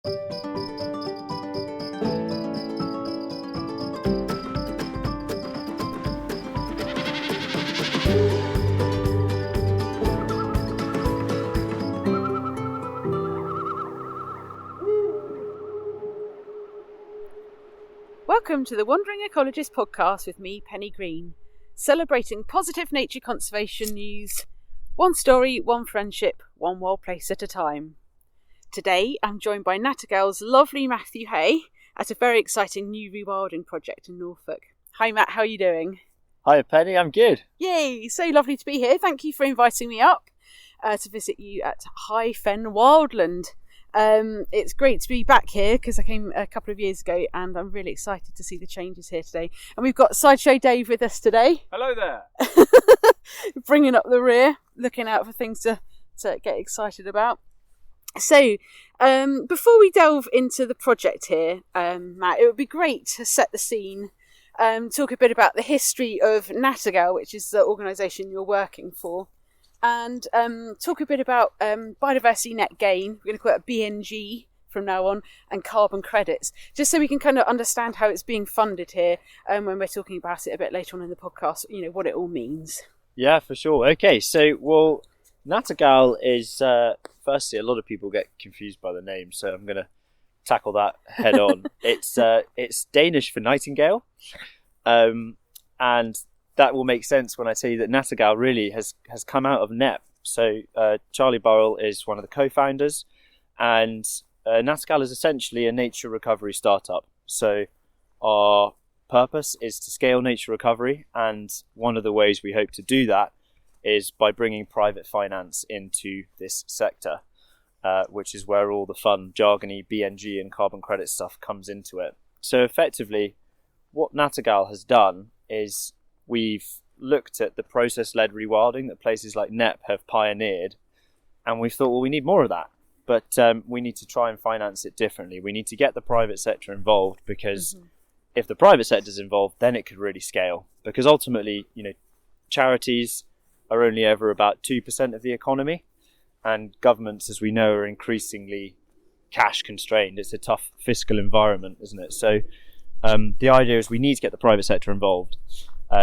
Welcome to the Wandering Ecologist podcast with me, Penny Green, celebrating positive nature conservation news, one story, one friendship, one wild place at a time. Today I'm joined by Nattergal's lovely Matthew Hay at a very exciting new rewilding project in Norfolk. Hi Matt, how are you doing? Hi Penny, I'm good. Yay, so lovely to be here. Thank you for inviting me up to visit you at High Fen Wildland. It's great to be back here because I came a couple of years ago and I'm really excited to see the changes here today. And we've got Sideshow Dave with us today. Hello there. Bringing up the rear, looking out for things to get excited about. So, before we delve into the project here, Matt, it would be great to set the scene, talk a bit about the history of Nattergal, which is the organisation you're working for. And talk a bit about biodiversity net gain. We're going to call it BNG from now on, and carbon credits, just so we can kind of understand how it's being funded here when we're talking about it a bit later on in the podcast, you know, what it all means. Yeah, for sure. Okay, so, Nattergal is, firstly, a lot of people get confused by the name, so I'm going to tackle that head on. It's Danish for nightingale, and that will make sense when I tell you that Nattergal really has come out of NEP. So Charlie Burrell is one of the co-founders, and Nattergal is essentially a nature recovery startup. So our purpose is to scale nature recovery, and one of the ways we hope to do that is by bringing private finance into this sector, which is where all the fun, jargony BNG and carbon credit stuff comes into it. So effectively, what Nattergal has done is we've looked at the process-led rewilding that places like NEP have pioneered, and we've thought, well, we need more of that, but we need to try and finance it differently. We need to get the private sector involved, because if the private sector is involved, then it could really scale. Because ultimately, you know, charities are only ever about 2% of the economy, and governments, as we know, are increasingly cash constrained. It's a tough fiscal environment, isn't it? So the idea is we need to get the private sector involved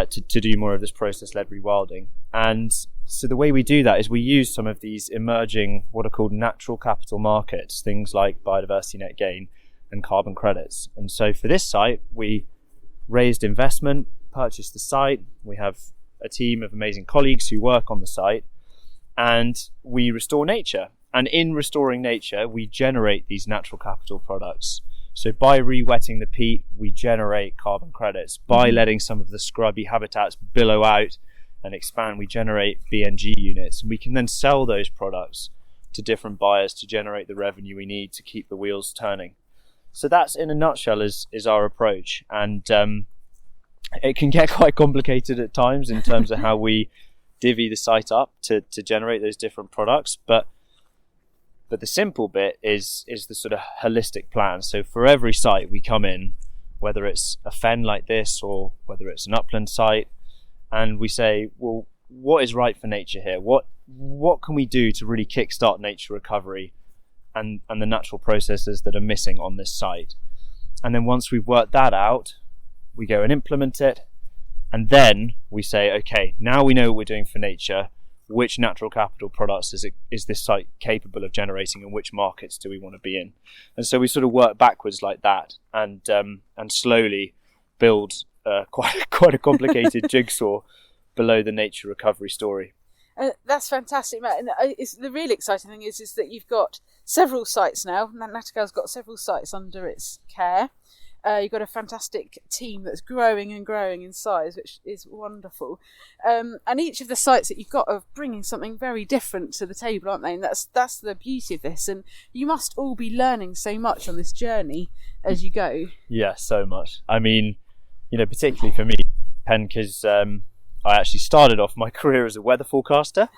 to do more of this process-led rewilding. And so the way we do that is we use some of these emerging, what are called natural capital markets, things like biodiversity net gain and carbon credits. And so for this site, we raised investment, purchased the site. We have a team of amazing colleagues who work on the site, and we restore nature. And in restoring nature, we generate these natural capital products. So by re-wetting the peat, we generate carbon credits. By letting some of the scrubby habitats billow out and expand, we generate BNG units. And we can then sell those products to different buyers to generate the revenue we need to keep the wheels turning. So that's, in a nutshell, is our approach. And it can get quite complicated at times in terms of how we divvy the site up to generate those different products. But the simple bit is the sort of holistic plan. So for every site we come in, whether it's a fen like this or whether it's an upland site, and we say, well, what is right for nature here? What can we do to really kickstart nature recovery and the natural processes that are missing on this site? And then once we've worked that out, we go and implement it. And then we say, okay, now we know what we're doing for nature. Which natural capital products is this site capable of generating, and which markets do we want to be in? And so we sort of work backwards like that, and slowly build quite a complicated jigsaw below the nature recovery story. That's fantastic, Matt. And the really exciting thing is that you've got several sites now. Nattergal's got several sites under its care. You've got a fantastic team that's growing and growing in size, which is wonderful. And each of the sites that you've got are bringing something very different to the table, aren't they? And that's the beauty of this. And you must all be learning so much on this journey as you go. Yeah, so much. I mean, you know, particularly for me, Pen, because I actually started off my career as a weather forecaster.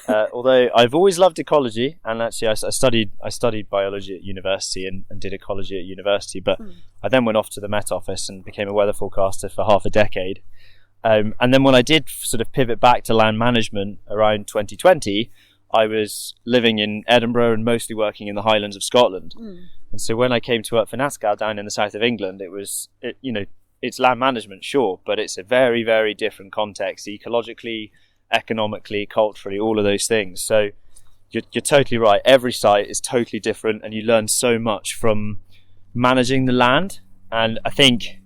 Although I've always loved ecology, and actually I studied biology at university and did ecology at university, but I then went off to the Met Office and became a weather forecaster for half a decade. And then when I did sort of pivot back to land management around 2020, I was living in Edinburgh and mostly working in the Highlands of Scotland. And so when I came to work for Nattergal down in the south of England, it's land management, sure, but it's a very, very different context, ecologically, economically, culturally, all of those things. So you're totally right. Every site is totally different, and you learn so much from managing the land. And I think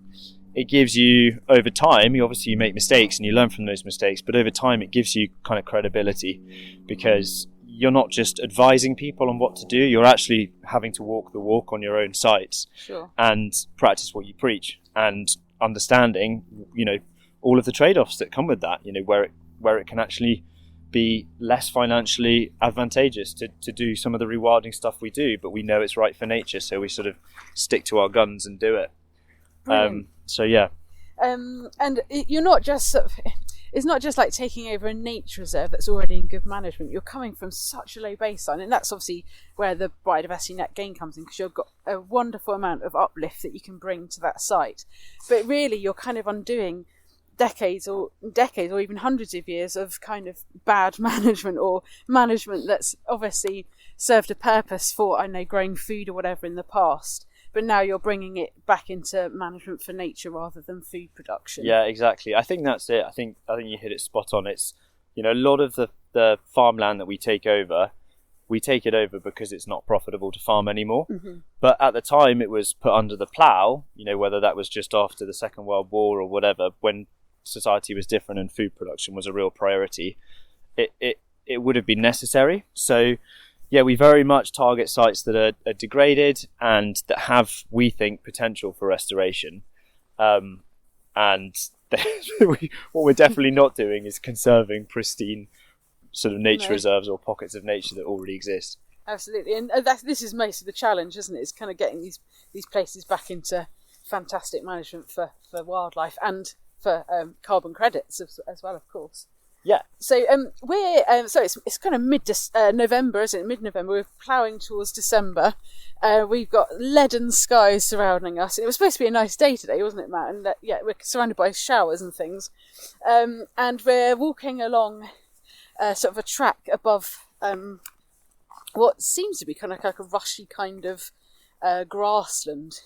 it gives you, over time, you make mistakes and you learn from those mistakes, but over time it gives you kind of credibility, because you're not just advising people on what to do, you're actually having to walk the walk on your own sites. Sure. And practice what you preach, and understanding, all of the trade-offs that come with that, where it can actually be less financially advantageous to do some of the rewilding stuff we do, but we know it's right for nature, so we sort of stick to our guns and do it. So yeah. And you're not just it's not just like taking over a nature reserve that's already in good management. You're coming from such a low baseline, and that's obviously where the biodiversity net gain comes in, because you've got a wonderful amount of uplift that you can bring to that site. But really, you're kind of undoing decades or even hundreds of years of kind of bad management, or management that's obviously served a purpose for, growing food or whatever in the past. But now you're bringing it back into management for nature rather than food production. Yeah, exactly. I think that's it. I think you hit it spot on. It's, a lot of the farmland that we take it over because it's not profitable to farm anymore. Mm-hmm. But at the time it was put under the plough, whether that was just after the Second World War or whatever, when society was different and food production was a real priority, it would have been necessary. So yeah, we very much target sites that are degraded and that have, we think, potential for restoration. And what we're definitely not doing is conserving pristine sort of nature reserves or pockets of nature that already exist. Absolutely, and this is most of the challenge, isn't it? It's kind of getting these places back into fantastic management for wildlife and for carbon credits as well, of course. Yeah. So we're so it's kind of mid-November, isn't it? Mid-November. We're ploughing towards December. We've got leaden skies surrounding us. It was supposed to be a nice day today, wasn't it, Matt? And we're surrounded by showers and things. And we're walking along sort of a track above what seems to be kind of like a rushy kind of grassland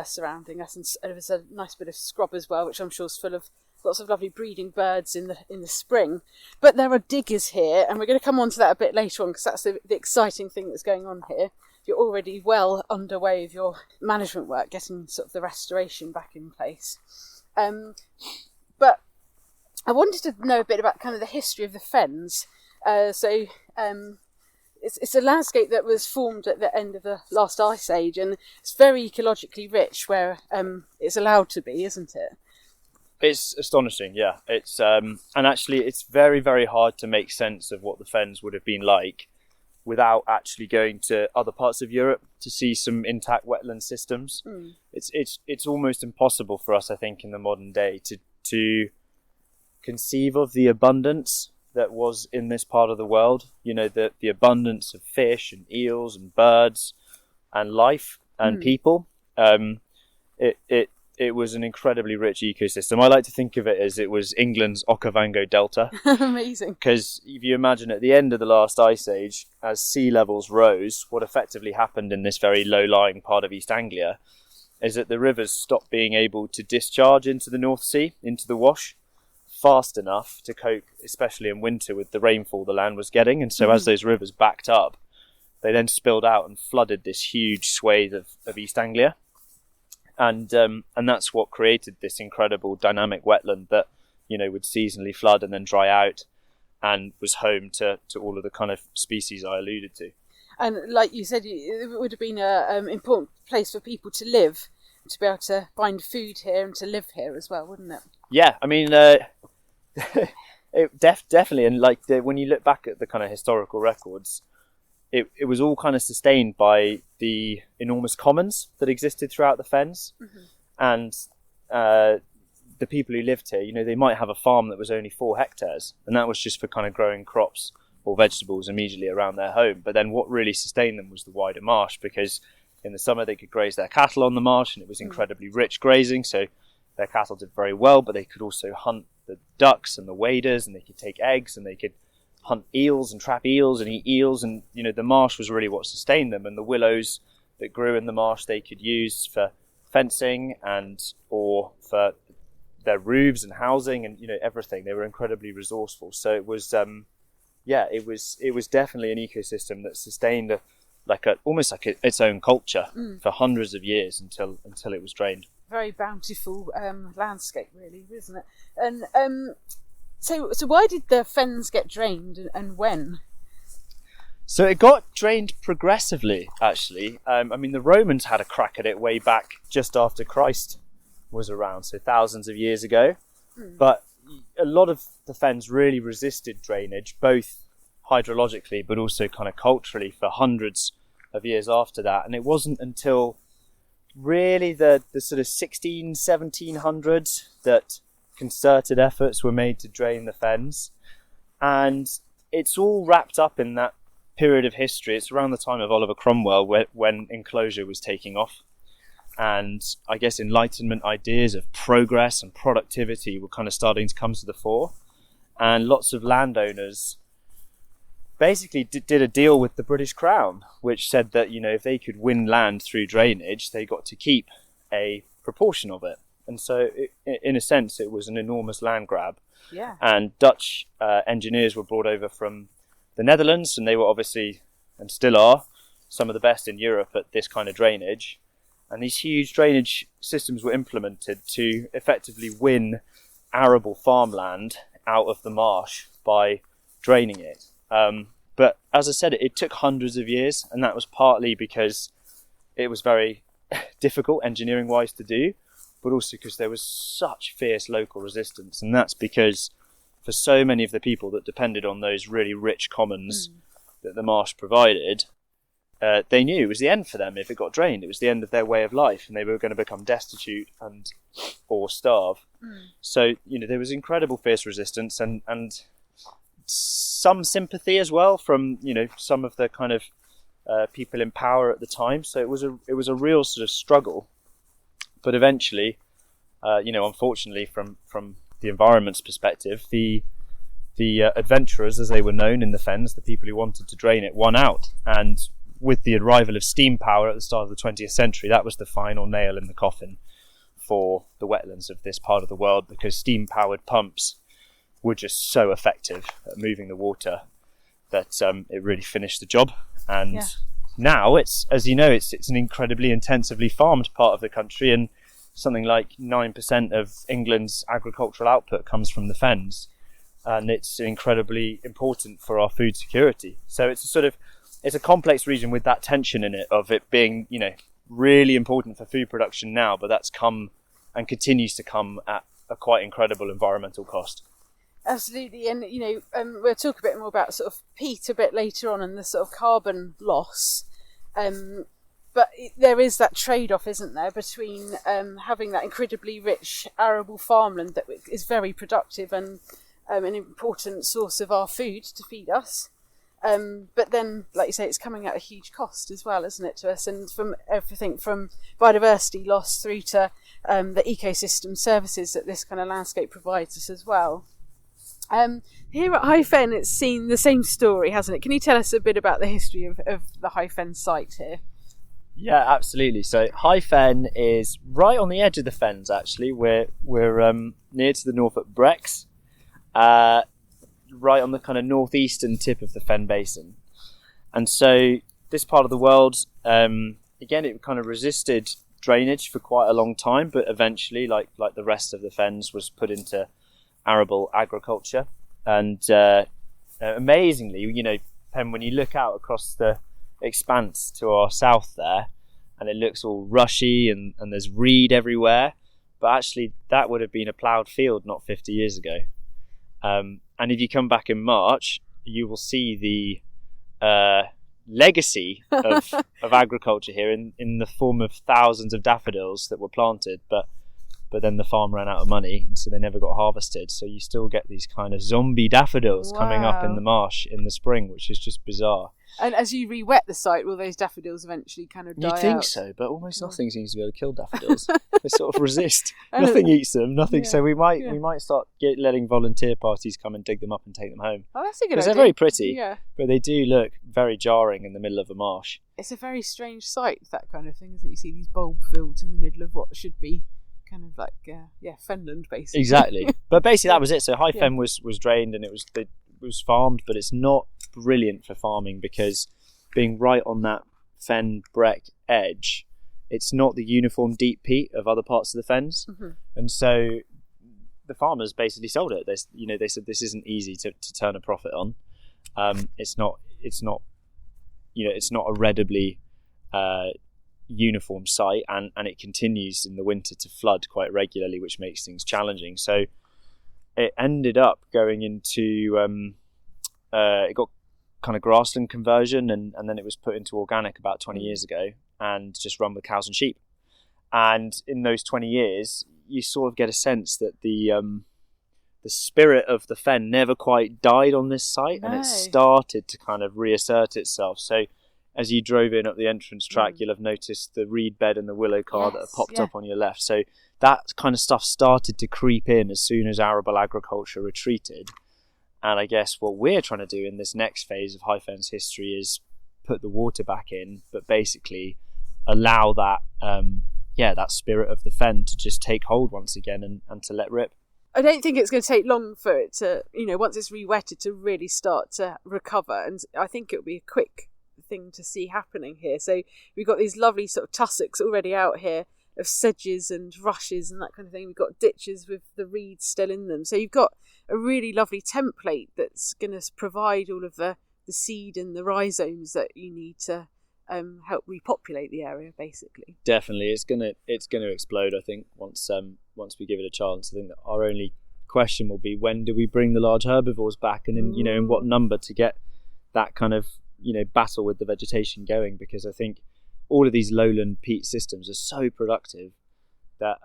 surrounding us, and there's a nice bit of scrub as well, which I'm sure is full of lots of lovely breeding birds in the spring. But there are diggers here, and we're going to come on to that a bit later on, because that's the exciting thing that's going on here. You're already well underway with your management work, getting sort of the restoration back in place. But I wanted to know a bit about kind of the history of the fens. It's a landscape that was formed at the end of the last ice age, and it's very ecologically rich where it's allowed to be, isn't it? It's astonishing, yeah. It's and actually it's very, very hard to make sense of what the fens would have been like without actually going to other parts of Europe to see some intact wetland systems. It's almost impossible for us, I think, in the modern day to conceive of the abundance that was in this part of the world. The abundance of fish and eels and birds and life and people. It was an incredibly rich ecosystem. I like to think of it as it was England's Okavango Delta. Amazing. Because if you imagine at the end of the last ice age, as sea levels rose, what effectively happened in this very low-lying part of East Anglia is that the rivers stopped being able to discharge into the North Sea, into the Wash, fast enough to cope, especially in winter, with the rainfall the land was getting. And so as those rivers backed up, they then spilled out and flooded this huge swathe of East Anglia. And that's what created this incredible dynamic wetland that, would seasonally flood and then dry out, and was home to all of the kind of species I alluded to. And like you said, it would have been an important place for people to live, to be able to find food here and to live here as well, wouldn't it? Yeah, I mean, definitely. And when you look back at the kind of historical records, it was all kind of sustained by the enormous commons that existed throughout the fens. And the people who lived here, they might have a farm that was only 4 hectares, and that was just for kind of growing crops or vegetables immediately around their home. But then what really sustained them was the wider marsh, because in the summer they could graze their cattle on the marsh, and it was incredibly rich grazing, so their cattle did very well. But they could also hunt the ducks and the waders, and they could take eggs, and they could hunt eels and trap eels and eat eels, and the marsh was really what sustained them, and the willows that grew in the marsh they could use for fencing or for their roofs and housing and everything. They were incredibly resourceful. So it was it was definitely an ecosystem that sustained almost like its own culture for hundreds of years until it was drained. Very bountiful landscape, really, isn't it? And so why did the fens get drained, and when? So it got drained progressively, actually. The Romans had a crack at it way back just after Christ was around, so thousands of years ago. But a lot of the fens really resisted drainage, both hydrologically but also kind of culturally, for hundreds of years after that. And it wasn't until really the sort of 1700s that concerted efforts were made to drain the fens. And it's all wrapped up in that period of history. It's around the time of Oliver Cromwell when enclosure was taking off. And I guess Enlightenment ideas of progress and productivity were kind of starting to come to the fore. And lots of landowners basically did a deal with the British Crown, which said that, if they could win land through drainage, they got to keep a proportion of it. And so, in a sense, it was an enormous land grab. Yeah. And Dutch engineers were brought over from the Netherlands, and they were obviously, and still are, some of the best in Europe at this kind of drainage. And these huge drainage systems were implemented to effectively win arable farmland out of the marsh by draining it. But as I said, it took hundreds of years, and that was partly because it was very difficult engineering-wise to do, but also because there was such fierce local resistance. And that's because for so many of the people that depended on those really rich commons that the marsh provided, they knew it was the end for them if it got drained. It was the end of their way of life, and they were going to become destitute or starve. So, there was incredible fierce resistance and some sympathy as well from, some of the kind of people in power at the time. So it was a real sort of struggle. But eventually, unfortunately, from the environment's perspective, the adventurers, as they were known in the fens, the people who wanted to drain it, won out. And with the arrival of steam power at the start of the 20th century, that was the final nail in the coffin for the wetlands of this part of the world, because steam-powered pumps were just so effective at moving the water that it really finished the job. And now it's, as you know, it's an incredibly intensively farmed part of the country, and something like 9% of England's agricultural output comes from the fens, and it's incredibly important for our food security. So it's a complex region with that tension in it of it being, really important for food production now, but that's come and continues to come at a quite incredible environmental cost. Absolutely, and we'll talk a bit more about sort of peat a bit later on and the sort of carbon loss. But there is that trade-off, isn't there, between having that incredibly rich arable farmland that is very productive and an important source of our food to feed us. But then, like you say, it's coming at a huge cost as well, isn't it, to us? And from everything from biodiversity loss through to the ecosystem services that this kind of landscape provides us as well. Here at High Fen, it's seen the same story, hasn't it? Can you tell us a bit about the history of the High Fen site here? Yeah, absolutely. So High Fen is right on the edge of the fens, actually. We're near to the Norfolk Brecks, right on the kind of northeastern tip of the Fen Basin. And so this part of the world, again, it kind of resisted drainage for quite a long time, but eventually, like the rest of the fens, was put into arable agriculture. And amazingly, Pen, when you look out across the expanse to our south there, and it looks all rushy and there's reed everywhere, but actually that would have been a ploughed field not 50 years ago. And if you come back in March, you will see the legacy of agriculture here in the form of thousands of daffodils that were planted, but but then the farm ran out of money, and so they never got harvested. So you still get these kind of zombie daffodils coming up in the marsh in the spring, which is just bizarre. And as you re-wet the site, will those daffodils eventually kind of die out? You'd think so, but almost nothing seems to be able to kill daffodils. They sort of resist. Nothing eats them. Nothing. Yeah. So we might start letting volunteer parties come and dig them up and take them home. Oh, that's a good idea. Because they're very pretty, yeah, but they do look very jarring in the middle of a marsh. It's a very strange sight, that kind of thing, isn't it? You see these bulb fields in the middle of what should be kind of like fenland, basically. Exactly. But basically that was it. So High Fen was drained, and it was farmed, but it's not brilliant for farming because being right on that fen breck edge, it's not the uniform deep peat of other parts of the fens. Mm-hmm. And so the farmers basically sold it. They said this isn't easy to turn a profit on. It's not a readily uniform site, and it continues in the winter to flood quite regularly, which makes things challenging. So it ended up going into it got kind of grassland conversion, and then it was put into organic about 20 years ago and just run with cows and sheep. And in those 20 years, you sort of get a sense that the spirit of the fen never quite died on this site, and it started to kind of reassert itself. So as you drove in up the entrance track, you'll have noticed the reed bed and the willow car that have popped up on your left. So that kind of stuff started to creep in as soon as arable agriculture retreated. And I guess what we're trying to do in this next phase of High Fen's history is put the water back in, but basically allow that that spirit of the fen to just take hold once again and to let rip. I don't think it's going to take long for it to, once it's re-wetted, to really start to recover. And I think it'll be a quick thing to see happening here. So we've got these lovely sort of tussocks already out here of sedges and rushes and that kind of thing. We've got ditches with the reeds still in them. So you've got a really lovely template that's going to provide all of the seed and the rhizomes that you need to help repopulate the area, basically. Definitely, it's gonna explode. I think once we give it a chance. I think that our only question will be, when do we bring the large herbivores back, and in what number, to get that kind of battle with the vegetation going, because I think all of these lowland peat systems are so productive that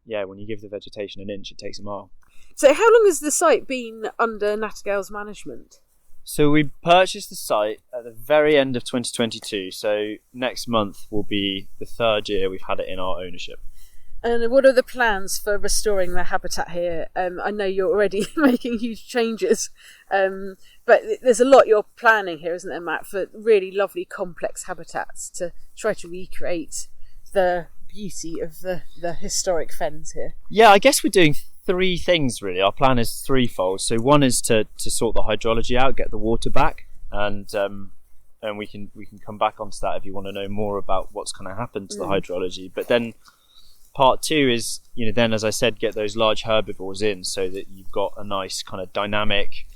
when you give the vegetation an inch, it takes a mile. So how long has the site been under Nattergal's management? So we purchased the site at the very end of 2022, so next month will be the third year we've had it in our ownership. And what are the plans for restoring the habitat here? I know you're already making huge changes, but there's a lot you're planning here, isn't there, Matt, for really lovely complex habitats to try to recreate the beauty of the historic fens here. Yeah, I guess we're doing three things really. Our plan is threefold. So one is to sort the hydrology out, get the water back, and we can come back onto that if you want to know more about what's going to happen to the hydrology. But then part two is, then as I said, get those large herbivores in so that you've got a nice kind of dynamic,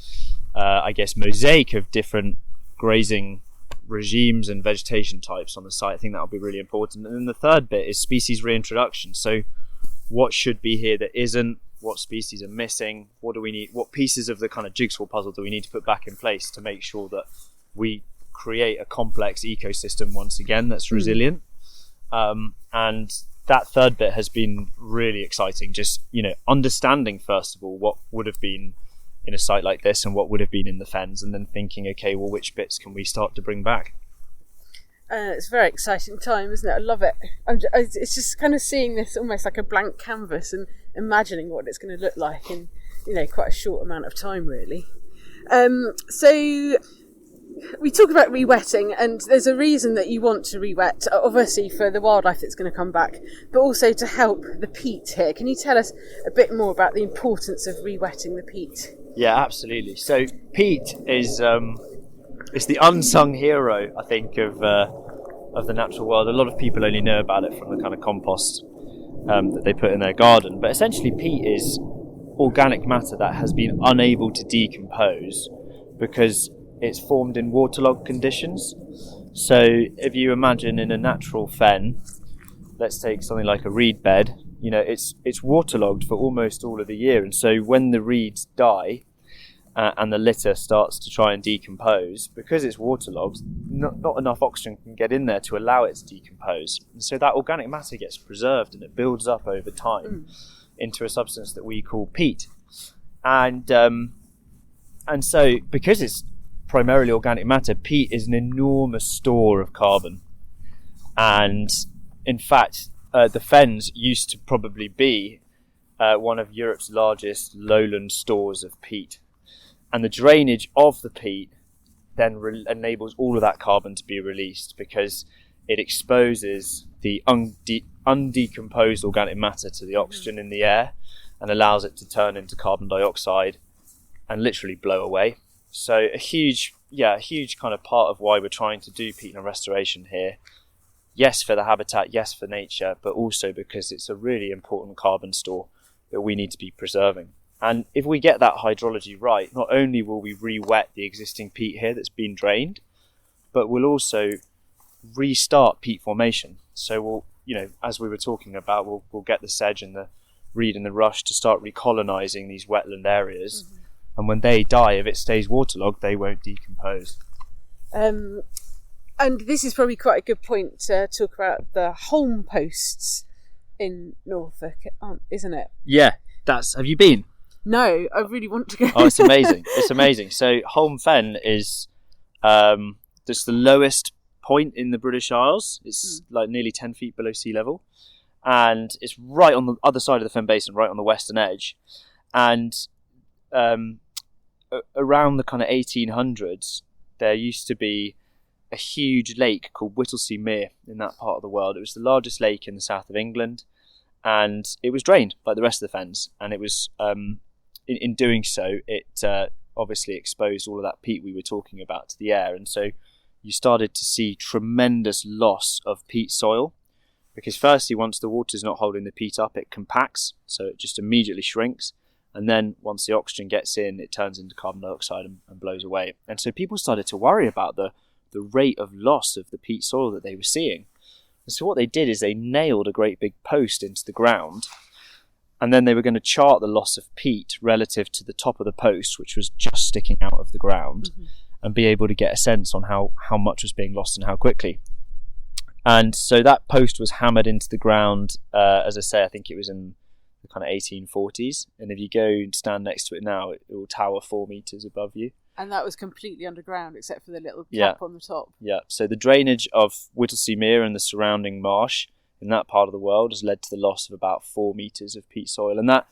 mosaic of different grazing regimes and vegetation types on the site. I think that'll be really important. And then the third bit is species reintroduction. So what should be here that isn't, what species are missing, what do we need, what pieces of the kind of jigsaw puzzle do we need to put back in place to make sure that we create a complex ecosystem once again that's resilient. And that third bit has been really exciting, just understanding first of all what would have been in a site like this and what would have been in the fens, and then thinking, okay, well, which bits can we start to bring back? It's a very exciting time, isn't it? I love it. It's just kind of seeing this almost like a blank canvas and imagining what it's going to look like in quite a short amount of time, really. So we talk about re-wetting, and there's a reason that you want to re-wet, obviously for the wildlife that's going to come back, but also to help the peat here. Can you tell us a bit more about the importance of re-wetting the peat? Yeah, absolutely. So peat is it's the unsung hero, I think, of the natural world. A lot of people only know about it from the kind of compost that they put in their garden, but essentially peat is organic matter that has been unable to decompose because it's formed in waterlogged conditions. So if you imagine in a natural fen, let's take something like a reed bed, it's waterlogged for almost all of the year, and so when the reeds die, and the litter starts to try and decompose, because it's waterlogged, not enough oxygen can get in there to allow it to decompose. And so that organic matter gets preserved and it builds up over time into a substance that we call peat. And so because it's primarily organic matter, peat is an enormous store of carbon. And in fact, the fens used to probably be one of Europe's largest lowland stores of peat. And the drainage of the peat then enables all of that carbon to be released, because it exposes the undecomposed organic matter to the oxygen in the air and allows it to turn into carbon dioxide and literally blow away. So a huge kind of part of why we're trying to do peatland restoration here. Yes, for the habitat, yes, for nature, but also because it's a really important carbon store that we need to be preserving. And if we get that hydrology right, not only will we re-wet the existing peat here that's been drained, but we'll also restart peat formation. So we'll, as we were talking about, we'll get the sedge and the reed and the rush to start recolonising these wetland areas. Mm-hmm. And when they die, if it stays waterlogged, they won't decompose. And this is probably quite a good point to talk about the holm posts in Norfolk, isn't it? Yeah, have you been? No, I really want to go. Oh, it's amazing. It's amazing. So Holm Fen is just the lowest point in the British Isles. It's like nearly 10 feet below sea level. And it's right on the other side of the Fen Basin, right on the western edge. And around the kind of 1800s, there used to be a huge lake called Whittlesea Mere in that part of the world. It was the largest lake in the south of England. And it was drained like the rest of the fens. And it was... In doing so, it obviously exposed all of that peat we were talking about to the air. And so you started to see tremendous loss of peat soil, because firstly, once the water's not holding the peat up, it compacts, so it just immediately shrinks. And then once the oxygen gets in, it turns into carbon dioxide and blows away. And so people started to worry about the rate of loss of the peat soil that they were seeing. And so what they did is they nailed a great big post into the ground, and then they were going to chart the loss of peat relative to the top of the post, which was just sticking out of the ground, and be able to get a sense on how much was being lost and how quickly. And so that post was hammered into the ground, as I say, I think it was in the kind of 1840s. And if you go and stand next to it now, it will tower 4 metres above you. And that was completely underground, except for the little cap on the top. Yeah, so the drainage of Whittlesea Mere and the surrounding marsh in that part of the world has led to the loss of about 4 metres of peat soil, and that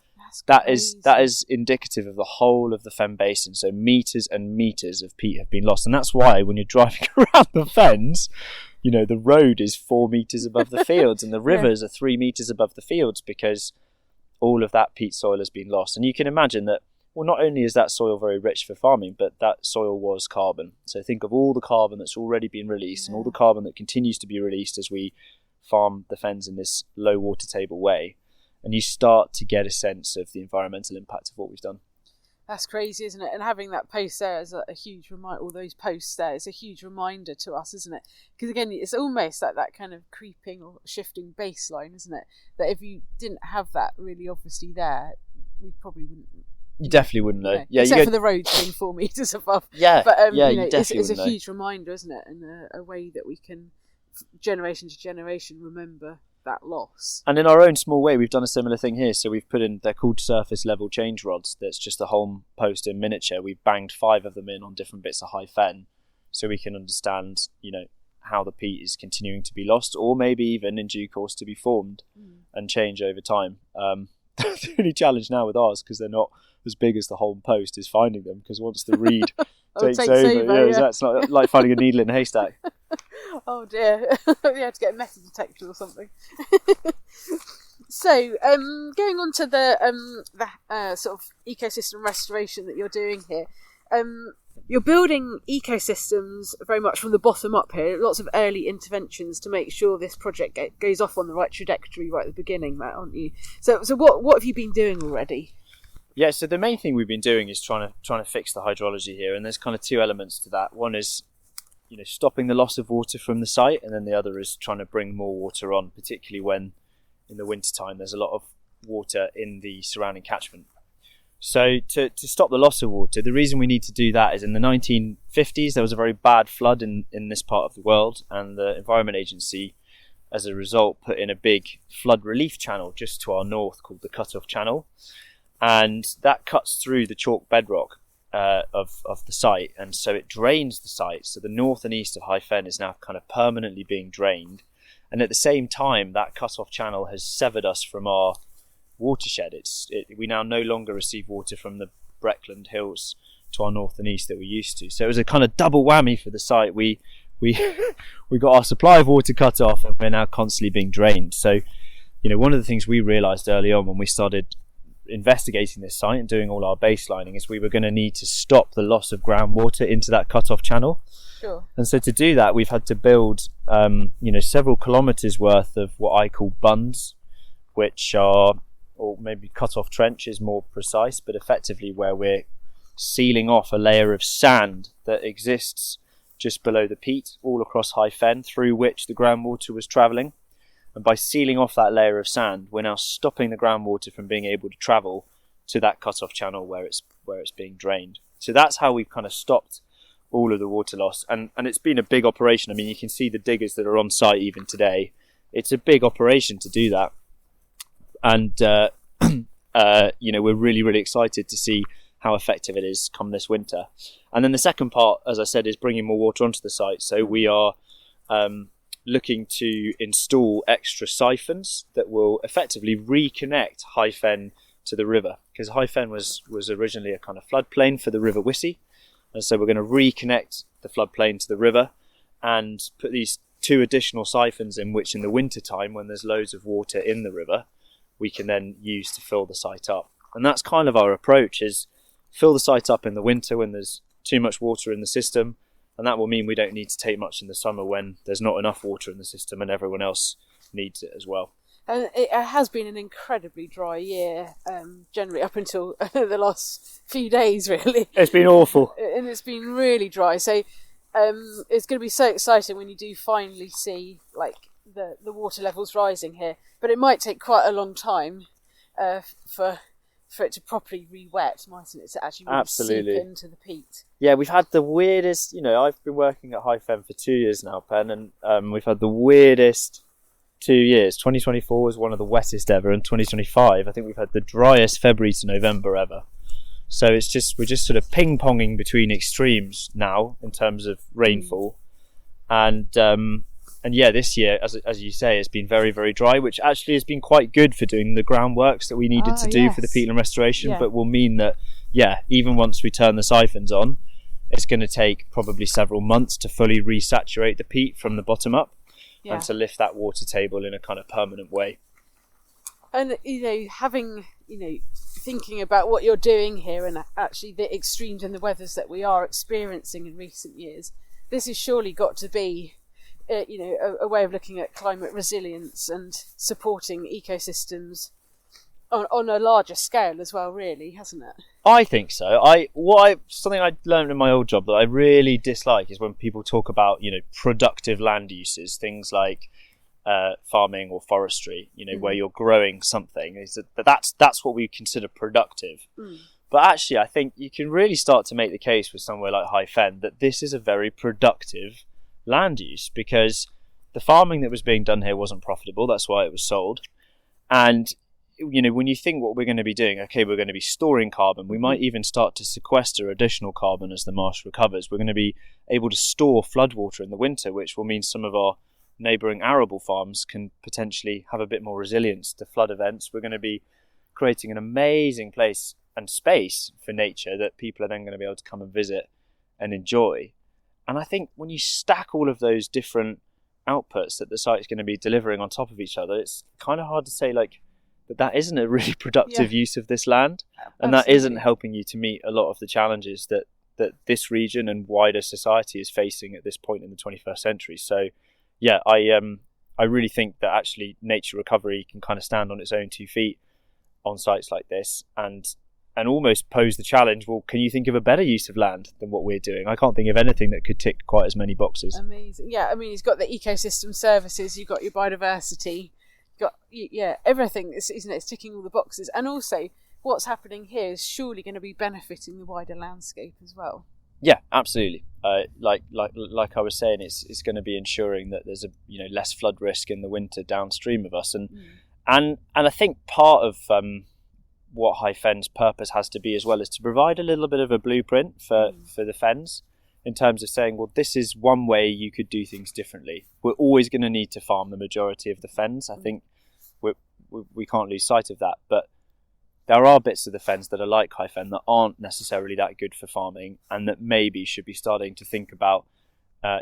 is indicative of the whole of the Fen Basin. So metres and metres of peat have been lost, and that's why when you're driving around the fens, the road is 4 metres above the fields, and the rivers are 3 metres above the fields, because all of that peat soil has been lost. And you can imagine that, well, not only is that soil very rich for farming, but that soil was carbon. So think of all the carbon that's already been released, and all the carbon that continues to be released as we farm the fens in this low water table way, and you start to get a sense of the environmental impact of what we've done. That's crazy, isn't it? And having that post there is a huge reminder, all those posts there, is a huge reminder to us, isn't it? Because again, it's almost like that kind of creeping or shifting baseline, isn't it? That if you didn't have that really obviously there, we probably wouldn't. You definitely wouldn't know. Yeah, except for the roads being 4 metres above. Yeah, but it's a huge reminder, isn't it? And a way that we can, generation to generation, remember that loss. And in our own small way, we've done a similar thing here. So we've put in, they're called surface level change rods. That's just the Holm post in miniature. We've banged 5 of them in on different bits of High Fen, so we can understand, how the peat is continuing to be lost, or maybe even in due course to be formed and change over time. The only challenge now with ours, because they're not as big as the Holm post, is finding them, because once the reed takes over, that's not like finding a needle in a haystack. Oh dear, you had to get a metal detector or something. So, going on to the sort of ecosystem restoration that you're doing here, you're building ecosystems very much from the bottom up here. Lots of early interventions to make sure this project goes off on the right trajectory right at the beginning, Matt, aren't you? So what have you been doing already? Yeah, so the main thing we've been doing is trying to fix the hydrology here, and there's kind of 2 elements to that. One is, stopping the loss of water from the site, and then the other is trying to bring more water on, particularly when in the wintertime there's a lot of water in the surrounding catchment. So to stop the loss of water, the reason we need to do that is in the 1950s there was a very bad flood in this part of the world, and the Environment Agency, as a result, put in a big flood relief channel just to our north called the Cut-Off Channel, and that cuts through the chalk bedrock of the site, and so it drains the site. So the north and east of High Fen is now kind of permanently being drained, and at the same time that Cut-Off Channel has severed us from our watershed. We now no longer receive water from the Breckland Hills to our north and east that we used to. So it was a kind of double whammy for the site. We got our supply of water cut off, and we're now constantly being drained. So, one of the things we realised early on when we started investigating this site and doing all our baselining is we were going to need to stop the loss of groundwater into that cut-off channel. Sure. And so to do that, we've had to build, several kilometres worth of what I call bunds, which are, or maybe cut-off trench is more precise, but effectively where we're sealing off a layer of sand that exists just below the peat all across High Fen, through which the groundwater was travelling. And by sealing off that layer of sand, we're now stopping the groundwater from being able to travel to that cut-off channel where it's being drained. So that's how we've kind of stopped all of the water loss. And it's been a big operation. I mean, you can see the diggers that are on site even today. It's a big operation to do that. And, we're really, really excited to see how effective it is come this winter. And then the second part, as I said, is bringing more water onto the site. So we are looking to install extra siphons that will effectively reconnect High Fen to the river, because High Fen was originally a kind of floodplain for the River Wissey. And so we're going to reconnect the floodplain to the river and put these 2 additional siphons in, which in the winter time, when there's loads of water in the river, we can then use to fill the site up. And that's kind of our approach, is fill the site up in the winter when there's too much water in the system, and that will mean we don't need to take much in the summer when there's not enough water in the system and everyone else needs it as well. And it has been an incredibly dry year, generally up until the last few days, really. It's been awful. And it's been really dry. So it's going to be so exciting when you do finally see the water levels rising here. But it might take quite a long time for it to properly re-wet, mightn't it, to actually really seep into the peat. Yeah, we've had the weirdest, I've been working at High Fen for 2 years now, Pen, and we've had the weirdest 2 years. 2024 was one of the wettest ever, and 2025, I think we've had the driest February to November ever. So we're just sort of ping-ponging between extremes now in terms of rainfall. And yeah, this year, as you say, it's been very, very dry, which actually has been quite good for doing the groundworks that we needed to do for the peatland restoration, but will mean that, even once we turn the siphons on, it's going to take probably several months to fully resaturate the peat from the bottom up and to lift that water table in a kind of permanent way. And, thinking about what you're doing here and actually the extremes in the weathers that we are experiencing in recent years, this has surely got to be a way of looking at climate resilience and supporting ecosystems on a larger scale as well, really, hasn't it? I think so. Something I learned in my old job that I really dislike is when people talk about productive land uses, things like farming or forestry, where you're growing something. Is that's what we consider productive. But actually, I think you can really start to make the case with somewhere like High Fen that this is a very productive land use, because the farming that was being done here wasn't profitable. That's why it was sold. And when you think what we're going to be doing, okay, we're going to be storing carbon. We might even start to sequester additional carbon as the marsh recovers. We're going to be able to store floodwater in the winter, which will mean some of our neighbouring arable farms can potentially have a bit more resilience to flood events. We're going to be creating an amazing place and space for nature that people are then going to be able to come and visit and enjoy. And I think when you stack all of those different outputs that the site is going to be delivering on top of each other, it's kind of hard to say that isn't a really productive use of this land. And that isn't helping you to meet a lot of the challenges that this region and wider society is facing at this point in the 21st century. So yeah, I really think that actually nature recovery can kind of stand on its own 2 feet on sites like this and almost pose the challenge, well, can you think of a better use of land than what we're doing? I can't think of anything that could tick quite as many boxes. Amazing. Yeah, I mean, you've got the ecosystem services, you've got your biodiversity, you've got everything, it's ticking all the boxes. And also, what's happening here is surely going to be benefiting the wider landscape as well. Yeah, absolutely. Like I was saying, it's going to be ensuring that there's less flood risk in the winter downstream of us, and I think part of what High Fen's purpose has to be as well is to provide a little bit of a blueprint for the fens, in terms of saying, well, this is one way you could do things differently. We're always going to need to farm the majority of the fens. I think we can't lose sight of that, but there are bits of the fens that are like High Fen that aren't necessarily that good for farming, and that maybe should be starting to think about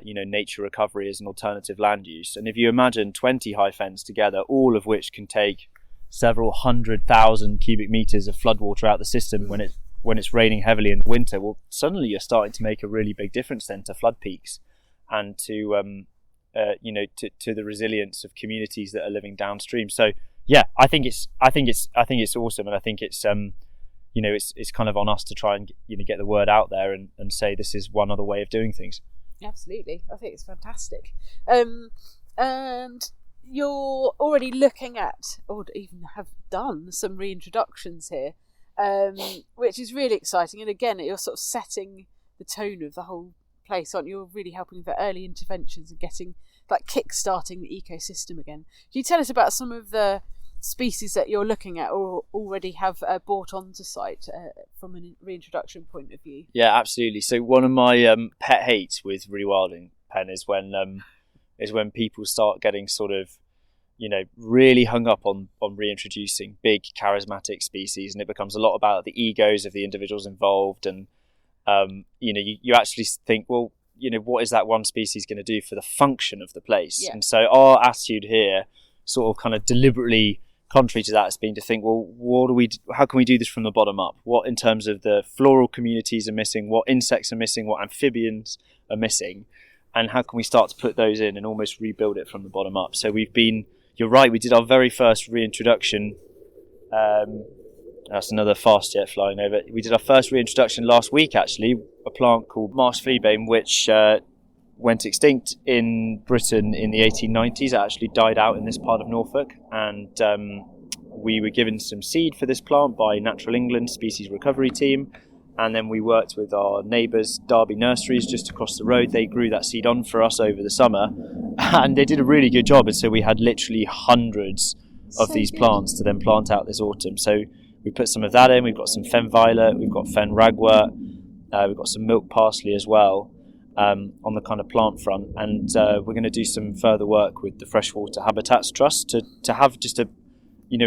nature recovery as an alternative land use. And if you imagine 20 High Fens together, all of which can take several 100,000 cubic meters of floodwater out the system when it's raining heavily in winter, well, suddenly you're starting to make a really big difference then to flood peaks and to the resilience of communities that are living downstream. So yeah, I think it's awesome, and I think it's it's kind of on us to try and get the word out there and say this is one other way of doing things. Absolutely, I think it's fantastic. And you're already looking at, or even have done, some reintroductions here, which is really exciting. And again, you're sort of setting the tone of the whole place, aren't you? You're really helping with the early interventions and getting, like, kick-starting the ecosystem again. Can you tell us about some of the species that you're looking at or already have brought onto site from a reintroduction point of view? Yeah, absolutely. So one of my pet hates with rewilding, Pen, is when people start getting sort of really hung up on reintroducing big charismatic species, and it becomes a lot about the egos of the individuals involved, and you actually think, well, what is that one species going to do for the function of the place? Yeah. And so our attitude here, sort of kind of deliberately contrary to that, has been to think, well, how can we do this from the bottom up? What, in terms of the floral communities, are missing? What insects are missing? What amphibians are missing? And how can we start to put those in and almost rebuild it from the bottom up? So you're right, we did our very first reintroduction. That's another fast jet flying over. We did our first reintroduction last week, actually, a plant called marsh fleabane, which went extinct in Britain in the 1890s. It actually died out in this part of Norfolk, and we were given some seed for this plant by Natural England species recovery team, and then we worked with our neighbours, Derby Nurseries, just across the road. They grew that seed on for us over the summer, and they did a really good job, and so we had literally hundreds of these plants to then plant out this autumn. So we put some of that in. We've got some fen violet, we've got fen ragwort, we've got some milk parsley as well, on the kind of plant front, and we're going to do some further work with the Freshwater Habitats Trust to have just a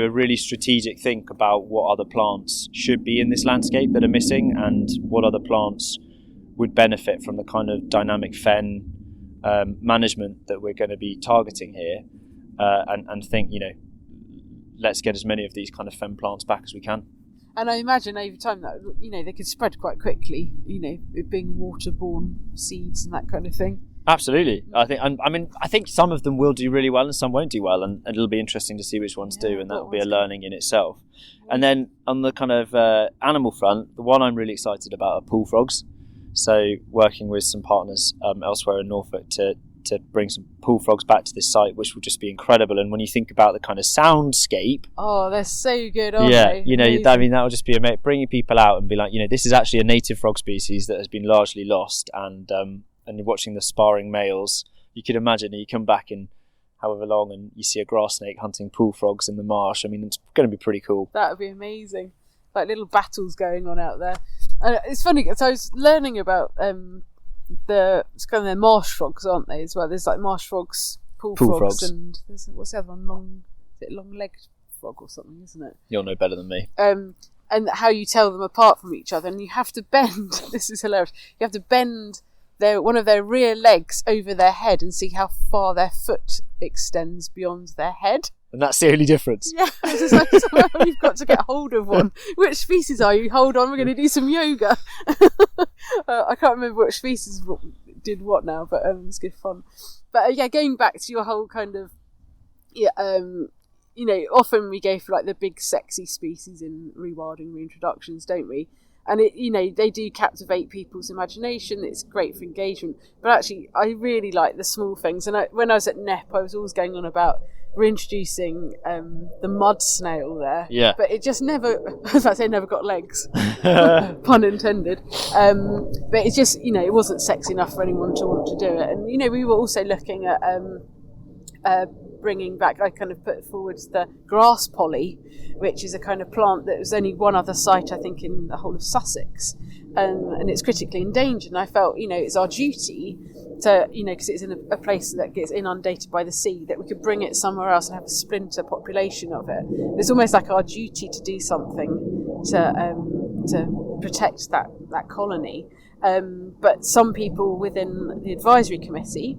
really strategic think about what other plants should be in this landscape that are missing, and what other plants would benefit from the kind of dynamic fen management that we're going to be targeting here, and think, let's get as many of these kind of fen plants back as we can. And I imagine over time that they could spread quite quickly, it being waterborne seeds and that kind of thing. Absolutely. I think some of them will do really well and some won't do well, and it'll be interesting to see which ones do, and that'll be a learning in itself. And then on the kind of animal front, the one I'm really excited about are pool frogs. So working with some partners elsewhere in Norfolk to bring some pool frogs back to this site, which will just be incredible. And when you think about the kind of soundscape, they're so good, aren't they? That will just be amazing, bringing people out and be like, this is actually a native frog species that has been largely lost, and you're watching the sparring males. You could imagine you come back in however long and you see a grass snake hunting pool frogs in the marsh. I mean, it's going to be pretty cool. That would be amazing. Like little battles going on out there. And it's funny, because I was learning about it's kind of their marsh frogs, aren't they, as well? There's like marsh frogs, pool frogs, and what's the other one? Long-legged frog or something, isn't it? You'll know better than me. And how you tell them apart from each other, and you have to bend. This is hilarious. You have to bend one of their rear legs over their head and see how far their foot extends beyond their head. And that's the only difference. Yeah, it's like, somehow you've got to get hold of one. Which species are you? Hold on, we're going to do some yoga. I can't remember which species did what now, but it's good fun. But going back to your whole kind of, often we go for like the big sexy species in rewilding reintroductions, don't we? And they do captivate people's imagination. It's great for engagement. But actually, I really like the small things. And when I was at NEP, I was always going on about reintroducing the mud snail there. Yeah. But it just never, I was about to say never got legs, pun intended. But it's just, it wasn't sexy enough for anyone to want to do it. And, we were also looking at bringing back, I kind of put forward the grass polly, which is a kind of plant that was only one other site, I think, in the whole of Sussex. And it's critically endangered. And I felt, it's our duty to, because it's in a place that gets inundated by the sea, that we could bring it somewhere else and have a splinter population of it. It's almost like our duty to do something to protect that colony. But some people within the advisory committee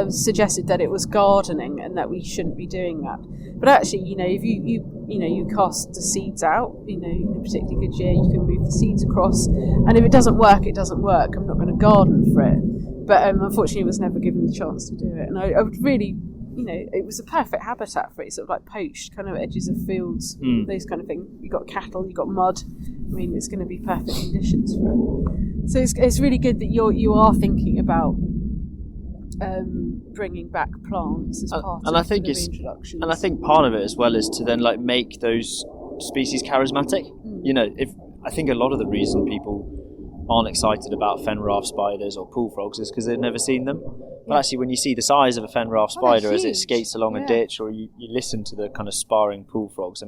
suggested that it was gardening and that we shouldn't be doing that. But actually, if you cast the seeds out, in a particularly good year, you can move the seeds across. And if it doesn't work, it doesn't work. I'm not going to garden for it. But unfortunately, I was never given the chance to do it. And I would really, it was a perfect habitat for it, sort of like poached kind of edges of fields, those kind of things. You've got cattle, you've got mud. It's going to be perfect conditions for it. So it's really good that you are thinking about bringing back plants as part of the reintroductions. And I think part of it as well is to then make those species charismatic. If I think a lot of the reason people aren't excited about fen raft spiders or pool frogs is because they've never seen them. But actually, when you see the size of a fen raft spider as it skates along a ditch, or you listen to the kind of sparring pool frogs,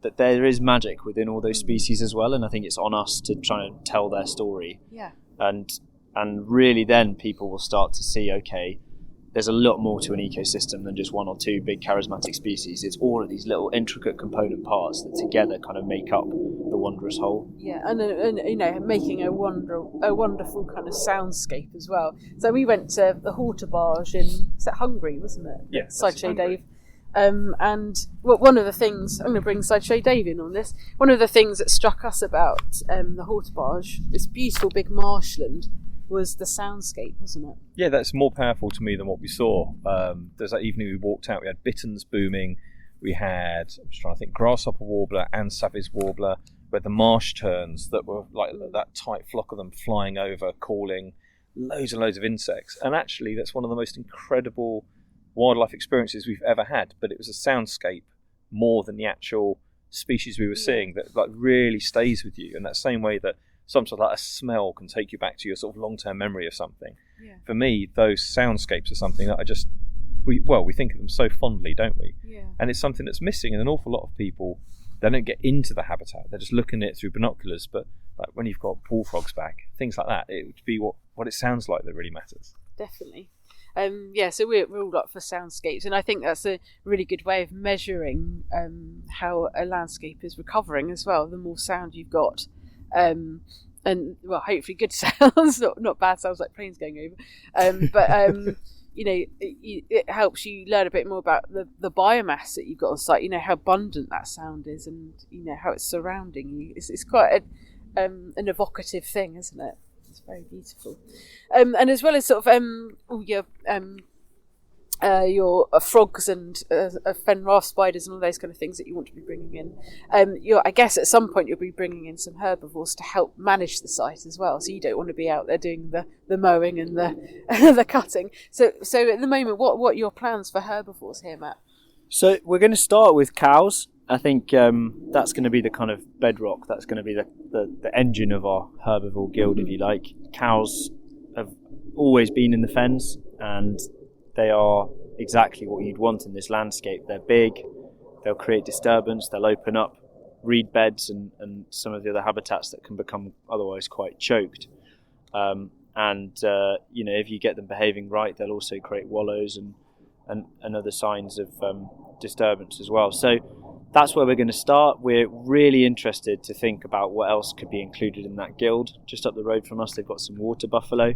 that there is magic within all those species as well. And I think it's on us to try and tell their story. Yeah. And really then people will start to see, okay, there's a lot more to an ecosystem than just one or two big charismatic species. It's all of these little intricate component parts that together kind of make up the wondrous whole. Yeah, and making a wonderful kind of soundscape as well. So we went to the Hortabarge in, is that Hungary, wasn't it? Yeah, Sideshow Dave. And one of the things, I'm going to bring Sideshow Dave in on this, one of the things that struck us about the Hortabarge, this beautiful big marshland, was the soundscape, wasn't it? Yeah, that's more powerful to me than what we saw. There's that evening we walked out, we had bitterns booming, we had, I'm just trying to think, grasshopper warbler and savage warbler, we had the marsh terns that were like that tight flock of them flying over, calling, loads and loads of insects. And actually, that's one of the most incredible wildlife experiences we've ever had, but it was a soundscape more than the actual species we were seeing that really stays with you in that same way that some sort of a smell can take you back to your sort of long-term memory of something. Yeah. For me, those soundscapes are something that we think of them so fondly, don't we? Yeah. And it's something that's missing in an awful lot of people. They don't get into the habitat. They're just looking at it through binoculars. But when you've got pool frogs back, things like that, it would be what it sounds like that really matters. Definitely. So we're all up for soundscapes, and I think that's a really good way of measuring how a landscape is recovering as well. The more sound you've got, and hopefully good sounds, not bad sounds like planes going over, it helps you learn a bit more about the biomass that you've got on site. How abundant that sound is, and how it's surrounding you. It's quite an evocative thing, isn't it? It's very beautiful, and as well as sort of your frogs and fen raft spiders and all those kind of things that you want to be bringing in. I guess at some point you'll be bringing in some herbivores to help manage the site as well. So you don't want to be out there doing the mowing and the the cutting. So at the moment, what are your plans for herbivores here, Matt? So we're going to start with cows. I think that's going to be the kind of bedrock. That's going to be the engine of our herbivore guild, if you like. Cows have always been in the fens, and they are exactly what you'd want in this landscape. They're big, they'll create disturbance, they'll open up reed beds and some of the other habitats that can become otherwise quite choked. If you get them behaving right, they'll also create wallows and other signs of disturbance as well. So that's where we're going to start. We're really interested to think about what else could be included in that guild. Just up the road from us, they've got some water buffalo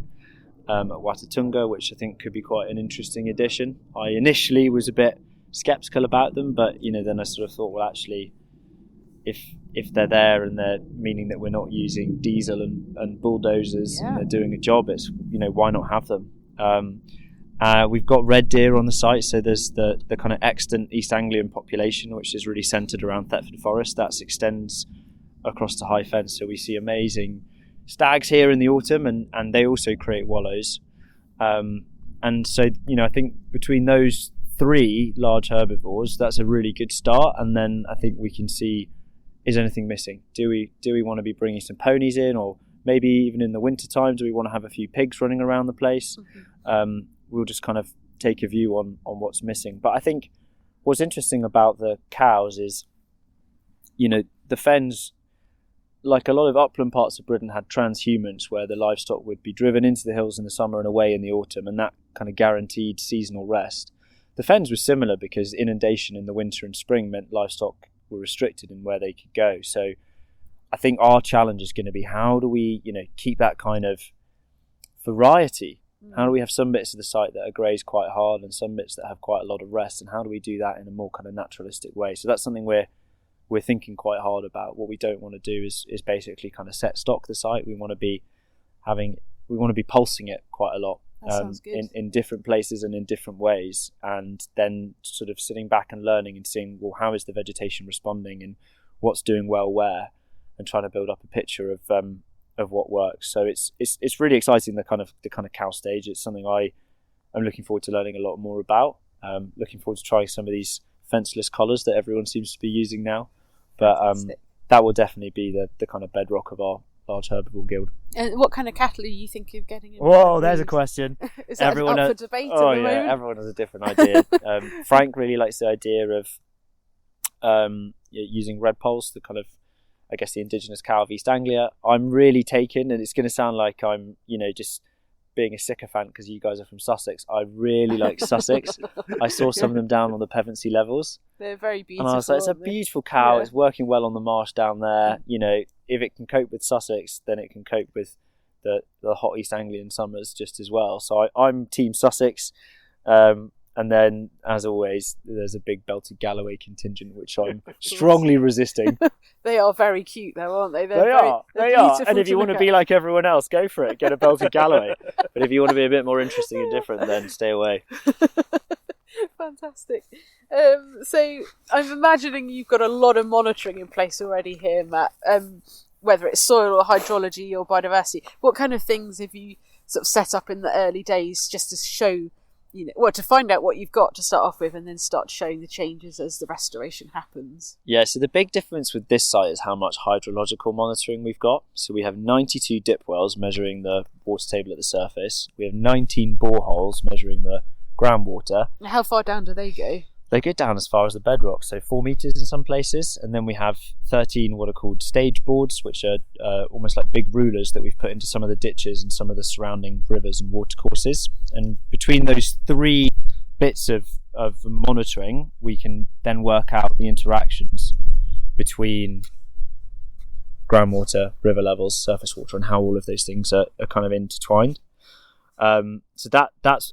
at Watatunga, which I think could be quite an interesting addition. I initially was a bit sceptical about them, but then I sort of thought, well, actually, if they're there and they're meaning that we're not using diesel and bulldozers and they're doing a job, it's why not have them? We've got red deer on the site, so there's the kind of extant East Anglian population, which is really centred around Thetford Forest. That extends across to High Fen, so we see amazing stags here in the autumn, and they also create wallows. And so, I think between those 3 large herbivores, that's a really good start. And then I think we can see, is anything missing? Do we want to be bringing some ponies in, or maybe even in the winter time, do we want to have a few pigs running around the place? We'll just kind of take a view on what's missing. But I think what's interesting about the cows is, the fens, like a lot of upland parts of Britain, had transhumance where the livestock would be driven into the hills in the summer and away in the autumn, and that kind of guaranteed seasonal rest. The fens were similar because inundation in the winter and spring meant livestock were restricted in where they could go. So I think our challenge is going to be, how do we, keep that kind of variety? How do we have some bits of the site that are grazed quite hard and some bits that have quite a lot of rest, and how do we do that in a more kind of naturalistic way? So that's something we're thinking quite hard about. What we don't want to do is basically kind of set stock the site. We want to be pulsing it quite a lot, in different places and in different ways, and then sort of sitting back and learning and seeing, well, how is the vegetation responding and what's doing well where, and trying to build up a picture of what works. So it's really exciting, the kind of cow stage. It's something I am looking forward to learning a lot more about. Looking forward to trying some of these fenceless collars that everyone seems to be using now. But that will definitely be the kind of bedrock of our large herbivore guild. And what kind of cattle are you thinking of getting in? Whoa, there's a question. Is that everyone up for debate at the moment? Everyone has a different idea. Frank really likes the idea of using red poles, the kind of, I guess, the indigenous cow of East Anglia. I'm really taken, and it's going to sound like I'm, just being a sycophant because you guys are from Sussex. I really like Sussex. I saw some of them down on the Pevensey levels. They're very beautiful. And I was like, it's a beautiful cow. Yeah. It's working well on the marsh down there. If it can cope with Sussex, then it can cope with the hot East Anglian summers just as well. So I'm Team Sussex. And then, as always, there's a big belted Galloway contingent, which I'm strongly resisting. They are very cute, though, aren't they? They are. And if you want to be like everyone else, go for it. Get a belted Galloway. But if you want to be a bit more interesting and different, then stay away. Fantastic. So I'm imagining you've got a lot of monitoring in place already here, Matt. Whether it's soil or hydrology or biodiversity, what kind of things have you sort of set up in the early days just to show? To find out what you've got to start off with, and then start showing the changes as the restoration happens. Yeah, so the big difference with this site is how much hydrological monitoring we've got. So we have 92 dip wells measuring the water table at the surface. We have 19 boreholes measuring the groundwater. How far down do they go? They go down as far as the bedrock, so 4 metres in some places. And then we have 13 what are called stage boards, which are almost like big rulers that we've put into some of the ditches and some of the surrounding rivers and watercourses. And between those 3 bits of monitoring, we can then work out the interactions between groundwater, river levels, surface water, and how all of those things are kind of intertwined. So that's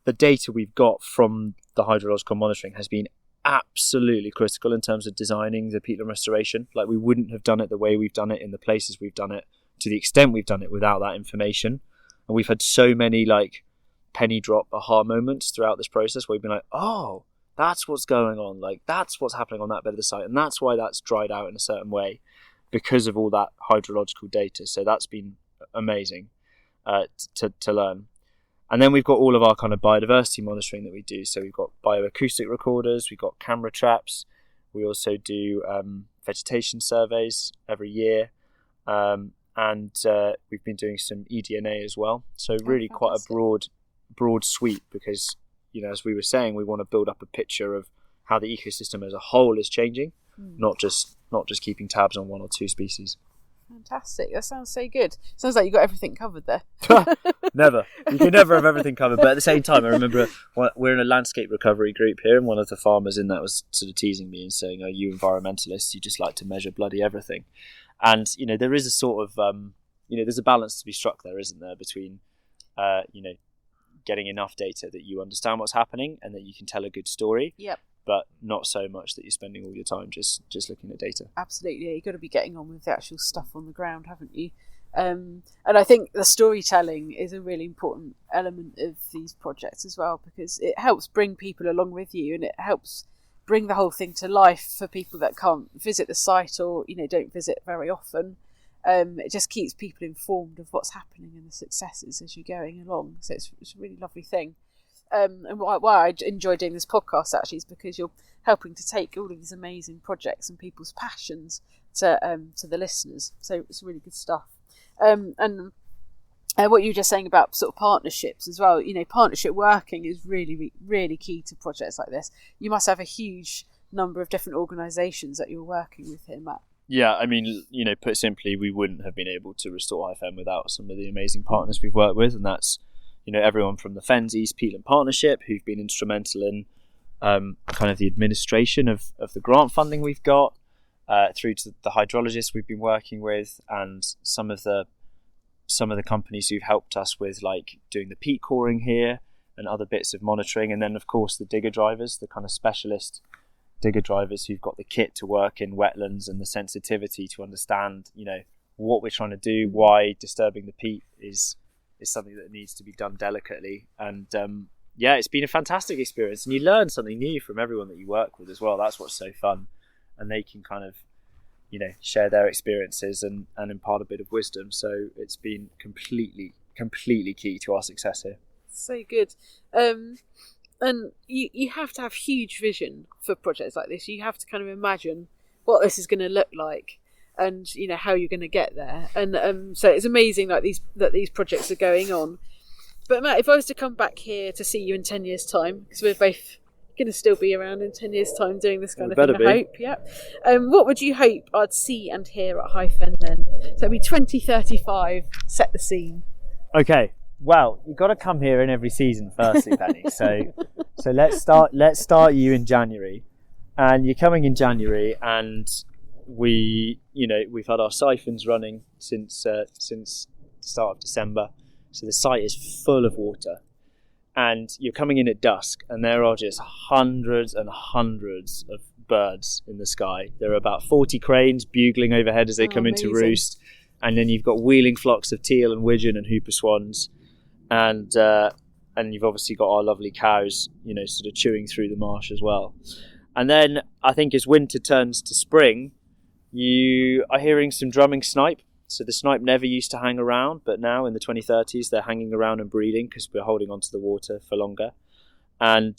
the data we've got from the hydrological monitoring has been absolutely critical in terms of designing the peatland restoration. Like, we wouldn't have done it the way we've done it in the places we've done it, to the extent we've done it, without that information. And we've had so many like penny drop aha moments throughout this process where we've been like, oh, that's what's going on, like that's what's happening on that bit of the site, and that's why that's dried out in a certain way because of all that hydrological data. So that's been amazing to learn. And then we've got all of our kind of biodiversity monitoring that we do. So we've got bioacoustic recorders, we've got camera traps, we also do vegetation surveys every year, and we've been doing some eDNA as well. So really quite a broad sweep, because, as we were saying, we want to build up a picture of how the ecosystem as a whole is changing, not just keeping tabs on 1 or 2 species. Fantastic. That sounds so good. Sounds like you got everything covered there. Never. You can never have everything covered. But at the same time, I remember we're in a landscape recovery group here, and one of the farmers in that was sort of teasing me and saying, "Oh, you environmentalists, you just like to measure bloody everything." And, there is a sort of, there's a balance to be struck there, isn't there, between, getting enough data that you understand what's happening and that you can tell a good story. Yep. But not so much that you're spending all your time just looking at data. Absolutely, you've got to be getting on with the actual stuff on the ground, haven't you? And I think the storytelling is a really important element of these projects as well, because it helps bring people along with you, and it helps bring the whole thing to life for people that can't visit the site or don't visit very often. It just keeps people informed of what's happening and the successes as you're going along. So it's a really lovely thing. and why I enjoy doing this podcast actually is because you're helping to take all of these amazing projects and people's passions to the listeners. So it's really good stuff. And what you were just saying about sort of partnerships as well, partnership working is really, really key to projects like this. You must have a huge number of different organisations that you're working with here, Matt. Yeah, I mean, put simply, we wouldn't have been able to restore High Fen without some of the amazing partners we've worked with, and that's, everyone from the Fens East Peatland Partnership, who've been instrumental in kind of the administration of the grant funding we've got, through to the hydrologists we've been working with, and some of the companies who've helped us with like doing the peat coring here and other bits of monitoring, and then of course the digger drivers, the kind of specialist digger drivers who've got the kit to work in wetlands and the sensitivity to understand what we're trying to do, why disturbing the peat is something that needs to be done delicately. And it's been a fantastic experience, and you learn something new from everyone that you work with as well. That's what's so fun, and they can kind of share their experiences and impart a bit of wisdom. So it's been completely key to our success here. So good. And you have to have huge vision for projects like this. You have to kind of imagine what this is going to look like, and how you're going to get there. And so it's amazing that these projects are going on. But Matt, if I was to come back here to see you in 10 years' time, because we're both going to still be around in 10 years' time doing this kind of thing, I hope. Yeah. What would you hope I'd see and hear at High Fen then? So it'd be 2035. Set the scene. Okay. Well, you've got to come here in every season, firstly, Penny. So let's start you in January, and you're coming in January, and we've had our siphons running since the start of December, so the site is full of water, and you're coming in at dusk, and there are just hundreds and hundreds of birds in the sky. There are about 40 cranes bugling overhead as they come into roost, and then you've got wheeling flocks of teal and widgeon and hooper swans. And you've obviously got our lovely cows, sort of chewing through the marsh as well. And then I think as winter turns to spring, you are hearing some drumming snipe. So the snipe never used to hang around, but now in the 2030s they're hanging around and breeding because we're holding onto the water for longer. And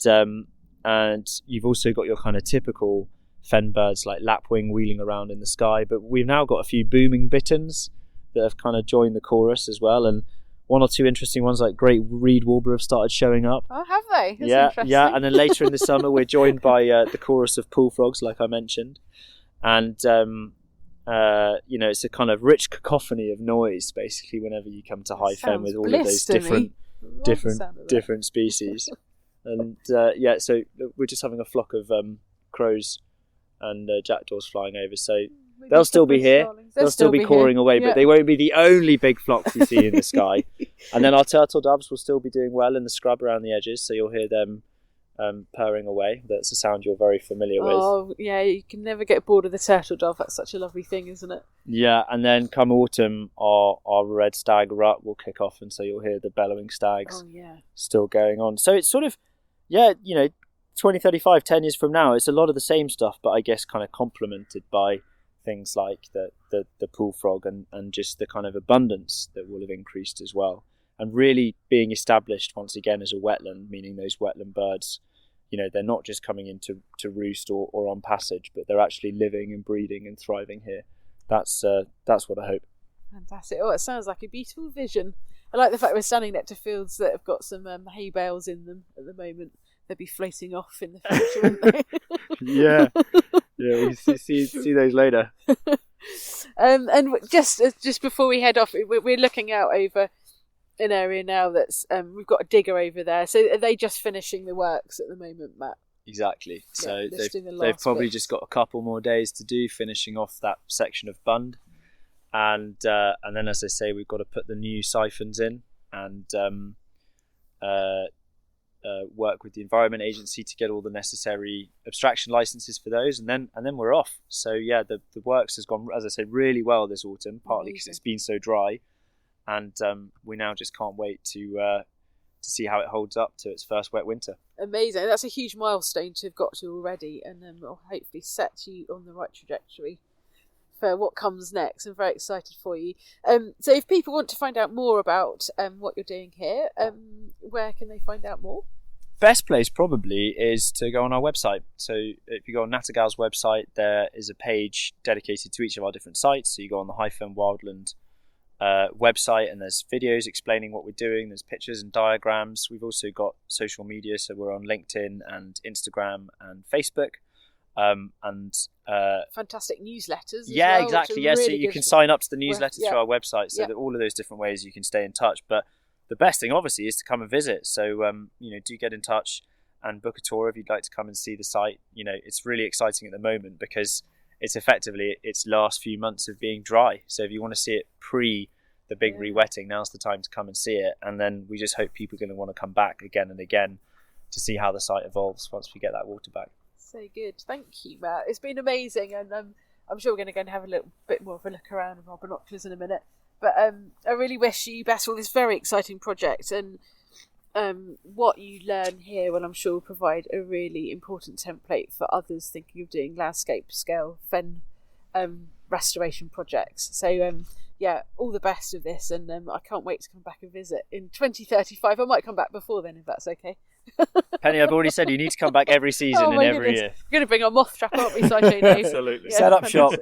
you've also got your kind of typical fen birds like lapwing wheeling around in the sky. But we've now got a few booming bitterns that have kind of joined the chorus as well, and one or two interesting ones like great reed warbler have started showing up. Oh, have they? That's interesting. Yeah, and then later in the summer we're joined by the chorus of pool frogs, like I mentioned, and it's a kind of rich cacophony of noise basically whenever you come to High Fen with all of those different species. And so we're just having a flock of crows and jackdaws flying over, so they'll still be here. They'll still be cawing away, but they won't be the only big flocks you see in the sky. And then our turtle doves will still be doing well in the scrub around the edges, so you'll hear them purring away. That's a sound you're very familiar with. Oh, yeah, you can never get bored of the turtle dove. That's such a lovely thing, isn't it? Yeah, and then come autumn, our red stag rut will kick off, and so you'll hear the bellowing stags still going on. So it's sort of, 2035, 10 years from now, it's a lot of the same stuff, but I guess kind of complemented by things like the pool frog and just the kind of abundance that will have increased as well, and really being established once again as a wetland, meaning those wetland birds, they're not just coming in to roost or on passage, but they're actually living and breeding and thriving here. That's what I hope. Fantastic. Oh, it sounds like a beautiful vision. I like the fact we're standing next to fields that have got some hay bales in them at the moment. They'll be floating off in the future, won't they? Yeah, we see those later. And just before we head off, we're looking out over an area now that's we've got a digger over there. So are they just finishing the works at the moment, Matt? Exactly. So they've probably just got a couple more days to do, finishing off that section of bund, and then, as I say, we've got to put the new siphons in and work with the Environment Agency to get all the necessary abstraction licenses for those, and then we're off. So the works has gone, as I said, really well this autumn, partly because it's been so dry, and we now just can't wait to see how it holds up to its first wet winter. Amazing. That's a huge milestone to have got to already, and then we'll hopefully set you on the right trajectory for what comes next. I'm very excited for you. So if people want to find out more about what you're doing here, where can they find out more? best place probably is to go on our website. So if you go on Nattergal's website, there is a page dedicated to each of our different sites. So you go on the High Fen Wildland website, and there's videos explaining what we're doing. There's pictures and diagrams. We've also got social media, so we're on LinkedIn and Instagram and Facebook. Fantastic newsletters as yeah, well, exactly. which are So really you good can sign up to the newsletters yeah. through our website, so Yeah. that all of those different ways you can stay in touch. But the best thing obviously is to come and visit. So do get in touch and book a tour if you'd like to come and see the site. It's really exciting at the moment because it's effectively its last few months of being dry. So if you want to see it pre the big re-wetting, now's the time to come and see it. And then we just hope people are going to want to come back again and again to see how the site evolves once we get that water back. So good. Thank you, Matt. It's been amazing, and I'm sure we're going to go and have a little bit more of a look around with our binoculars in a minute. But I really wish you best for this very exciting project, and what you learn here will, I'm sure, provide a really important template for others thinking of doing landscape scale fen restoration projects. So all the best with this, and I can't wait to come back and visit in 2035. I might come back before then if that's okay. Penny, I've already said you need to come back every season and every year. We're going to bring our moth trap, aren't we, Sideshow Dave? Absolutely. Set up shop.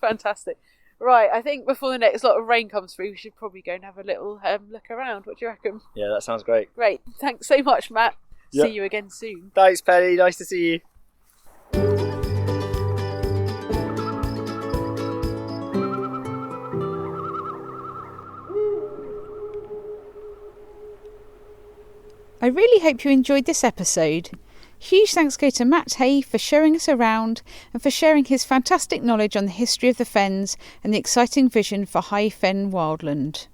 Fantastic. Right, I think before the next lot of rain comes through, we should probably go and have a little look around. What do you reckon? Yeah, that sounds great. Great. Thanks so much, Matt. Yep. See you again soon. Thanks, Penny. Nice to see you. I really hope you enjoyed this episode. Huge thanks go to Matt Hay for showing us around and for sharing his fantastic knowledge on the history of the fens and the exciting vision for High Fen Wildland.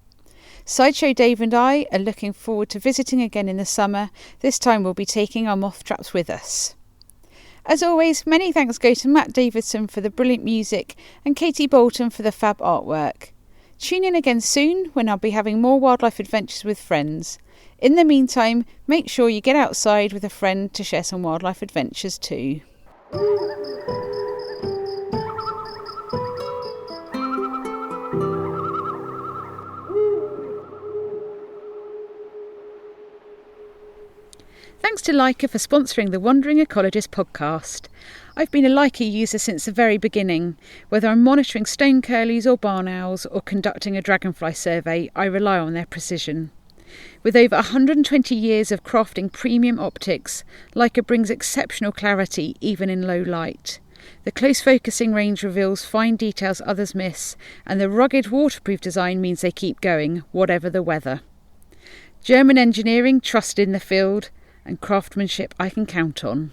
Sideshow Dave and I are looking forward to visiting again in the summer. This time we'll be taking our moth traps with us. As always, many thanks go to Matt Davidson for the brilliant music and Katie Bolton for the fab artwork. Tune in again soon when I'll be having more wildlife adventures with friends. In the meantime, make sure you get outside with a friend to share some wildlife adventures too. Thanks to Leica for sponsoring the Wandering Ecologist podcast. I've been a Leica user since the very beginning. Whether I'm monitoring stone curlews or barn owls or conducting a dragonfly survey, I rely on their precision. With over 120 years of crafting premium optics, Leica brings exceptional clarity even in low light. The close focusing range reveals fine details others miss, and the rugged waterproof design means they keep going, whatever the weather. German engineering trusted in the field, and craftsmanship I can count on.